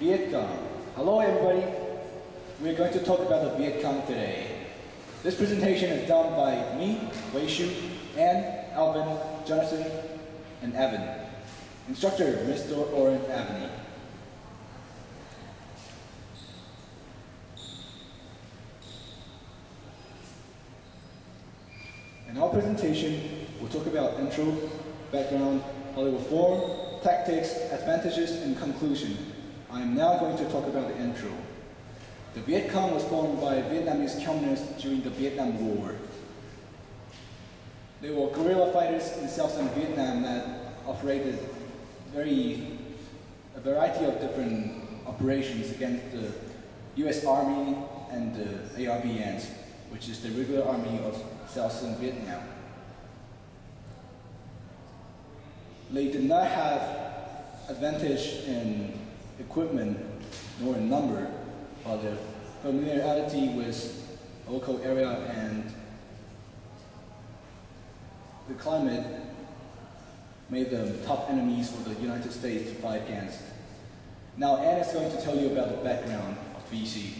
Vietcong. Hello everybody. We're going to talk about the Vietcong today. This presentation is done by me, Wei Shu, Ann, Alvin, Jonathan, and Evan. Instructor, Mr. Oren Avni. In our presentation, we'll talk about intro, background, how they were formed, tactics, advantages, and conclusion. I am now going to talk about the intro. The Vietcong was formed by Vietnamese communists during the Vietnam War. They were guerrilla fighters in southern Vietnam that operated a variety of different operations against the US Army and the ARVNs, which is the regular army of southern Vietnam. They did not have advantage in equipment nor in number, while their familiarity with the local area and the climate made them tough enemies for the United States to fight against. Now Anne is going to tell you about the background of VC.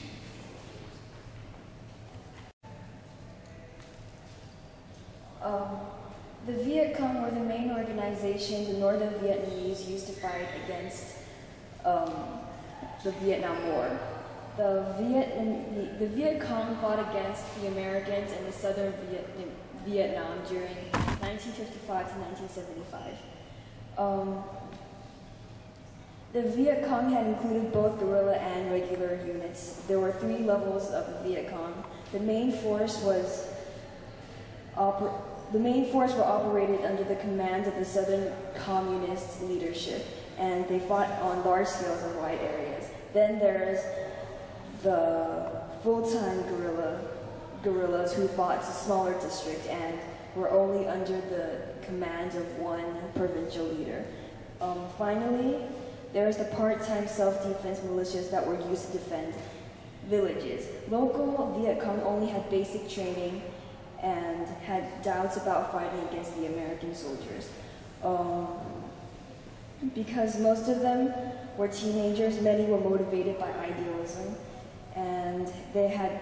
The Vietcong were the main organization the northern Vietnamese used to fight against the Vietnam War. The Vietcong fought against the Americans in the southern Vietnam during 1955 to 1975. The Vietcong had included both guerrilla and regular units. There were 3 levels of the Vietcong. The main force were operated under the command of the Southern Communist leadership, and they fought on large scales in wide areas. Then there's the full-time guerrillas who fought a smaller district and were only under the command of one provincial leader. Finally, there's the part-time self-defense militias that were used to defend villages. Local Vietcong only had basic training and had doubts about fighting against the American soldiers. Because most of them were teenagers, many were motivated by idealism, and they had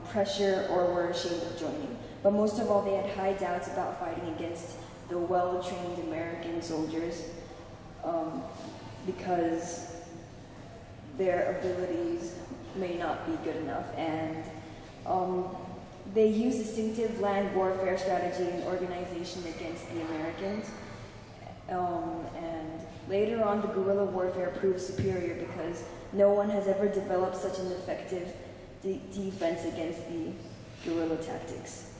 pressure or were ashamed of joining. But most of all, they had high doubts about fighting against the well-trained American soldiers because their abilities may not be good enough. And they used distinctive land warfare strategy and organization against the Americans. And later on, the guerrilla warfare proved superior because no one has ever developed such an effective defense against the guerrilla tactics.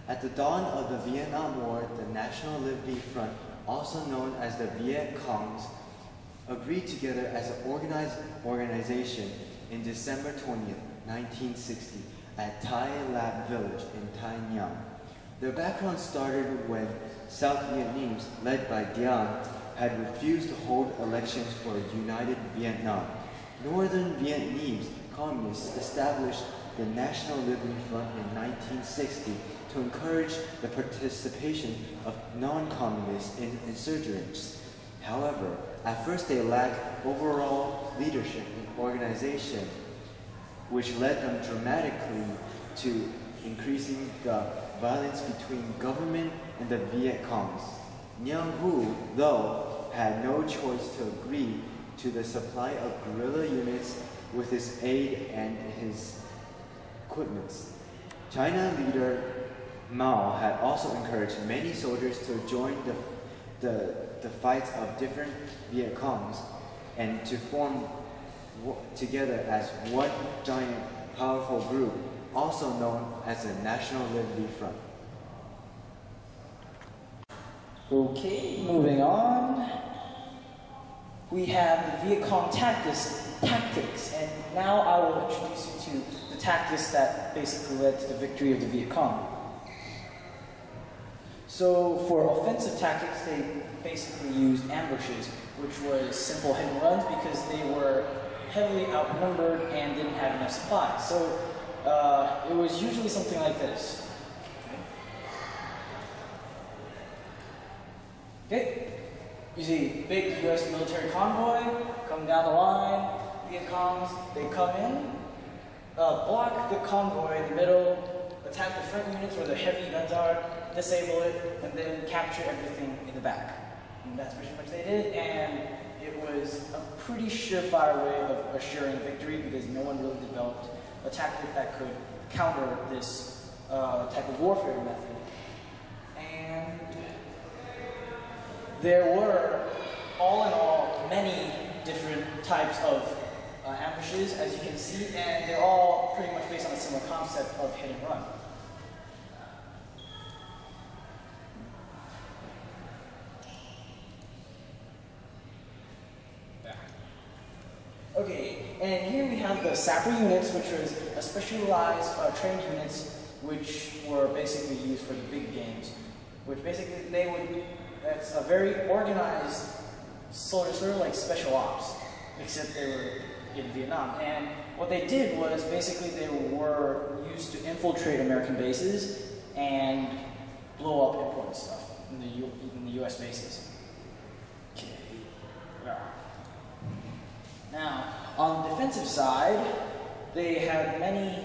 At the dawn of the Vietnam War, the National Liberty Front, also known as the Vietcongs, agreed together as an organized organization in December 20th, 1960 at Thai Lap Village in Tay Nham. Their background started when South Vietnamese, led by Dien, had refused to hold elections for a united Vietnam. Northern Vietnamese communists established the National Liberty Front in 1960 to encourage the participation of non-communists in insurgents. However, at first they lacked overall leadership and organization, which led them dramatically to increasing the violence between government and the Vietcongs. Nguyen Hu, though, had no choice to agree to the supply of guerrilla units with his aid and his equipments. China leader Mao had also encouraged many soldiers to join the fights of different Vietcongs and to form together as one giant, powerful group, also known as the National Liberty Front. Okay, moving on. We have the Vietcong tactics, and now I will introduce you to the tactics that basically led to the victory of the Vietcong. So for offensive tactics, they basically used ambushes, which was simple hit and runs because they were heavily outnumbered and didn't have enough supplies. So it was usually something like this. Okay, you see big U.S. military convoy coming down the line. Vietcongs, they come in, block the convoy in the middle, attack the front units where the heavy guns are, disable it, and then capture everything in the back. And that's pretty much what they did, and it was a pretty surefire way of assuring victory because no one really developed a tactic that could counter this type of warfare method. And there were, all in all, many different types of ambushes, as you can see, and they're all pretty much based on a similar concept of hit and run. Okay, and here we have the Sapper Units, which was a specialized trained units which were basically used for the big games. Which basically that's a very organized sort of like special ops, except they were in Vietnam. And what they did was basically they were used to infiltrate American bases and blow up important stuff in the US bases. Okay. Now, on the defensive side, they had many,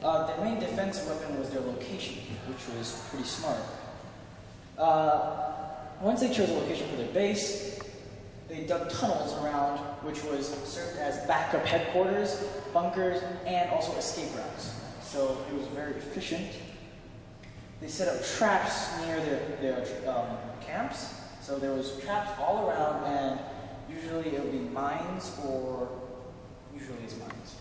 their main defensive weapon was their location, which was pretty smart. Once they chose a location for their base, they dug tunnels around, which was served as backup headquarters, bunkers, and also escape routes. So it was very efficient. They set up traps near their camps. So there was traps all around, and usually it would be mines, or usually it's mines.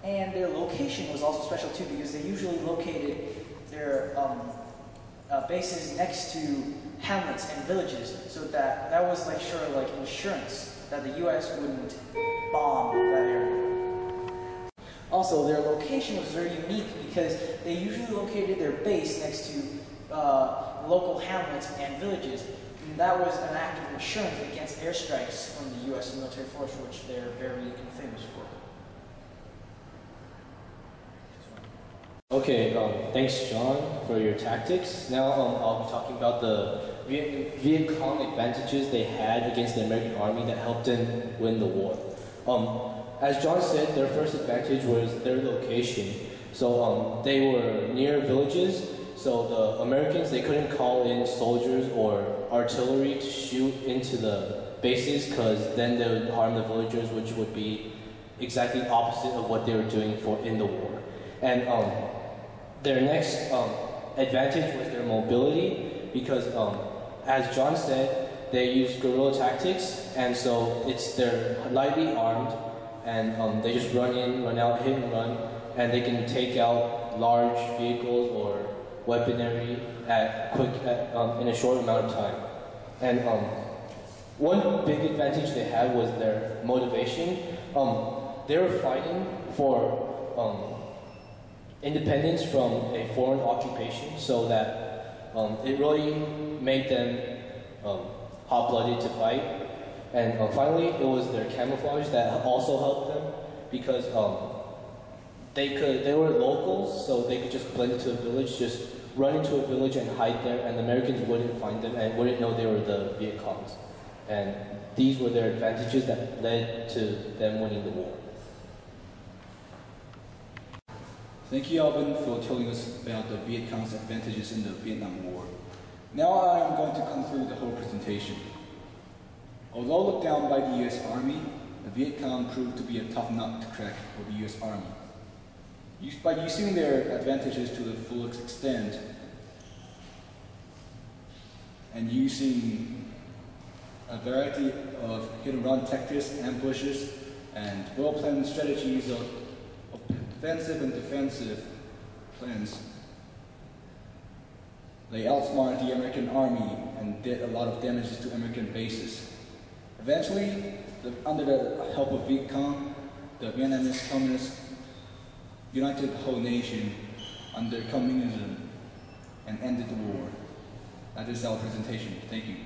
And their location was also special too, because they usually located their bases next to hamlets and villages, so that was like sure like insurance that the U.S. wouldn't bomb that area. Also, their location was very unique because they usually located their base next to local hamlets and villages. And that was an act of insurance against airstrikes from the U.S. military force, which they're very infamous for. Okay, thanks John for your tactics. Now I'll be talking about the Vietcong advantages they had against the American army that helped them win the war. As John said, their first advantage was their location. So they were near villages, so the Americans, they couldn't call in soldiers or artillery to shoot into the bases, because then they would harm the villagers, which would be exactly opposite of what they were doing in the war. And their next advantage was their mobility, because as John said, they use guerrilla tactics, and so they're lightly armed, and they just run in, run out, hit and run, and they can take out large vehicles or weaponry in a short amount of time. And one big advantage they had was their motivation. They were fighting for independence from a foreign occupation, so that it really made them hot-blooded to fight. And finally, it was their camouflage that also helped them, because they were locals, so they could just blend into a village, just run into a village and hide there, and the Americans wouldn't find them and wouldn't know they were the Vietcongs. And these were their advantages that led to them winning the war. Thank you, Alvin, for telling us about the Vietcong's advantages in the Vietnam War. Now I am going to conclude the whole presentation. Although looked down by the U.S. Army, the Vietcong proved to be a tough nut to crack for the U.S. Army. By using their advantages to the full extent, and using a variety of hit-and-run tactics, ambushes, and well-planned strategies of offensive and defensive plans, they outsmarted the American army and did a lot of damages to American bases. Eventually, under the help of Vietcong, the Vietnamese communists united the whole nation under communism and ended the war. That is our presentation. Thank you.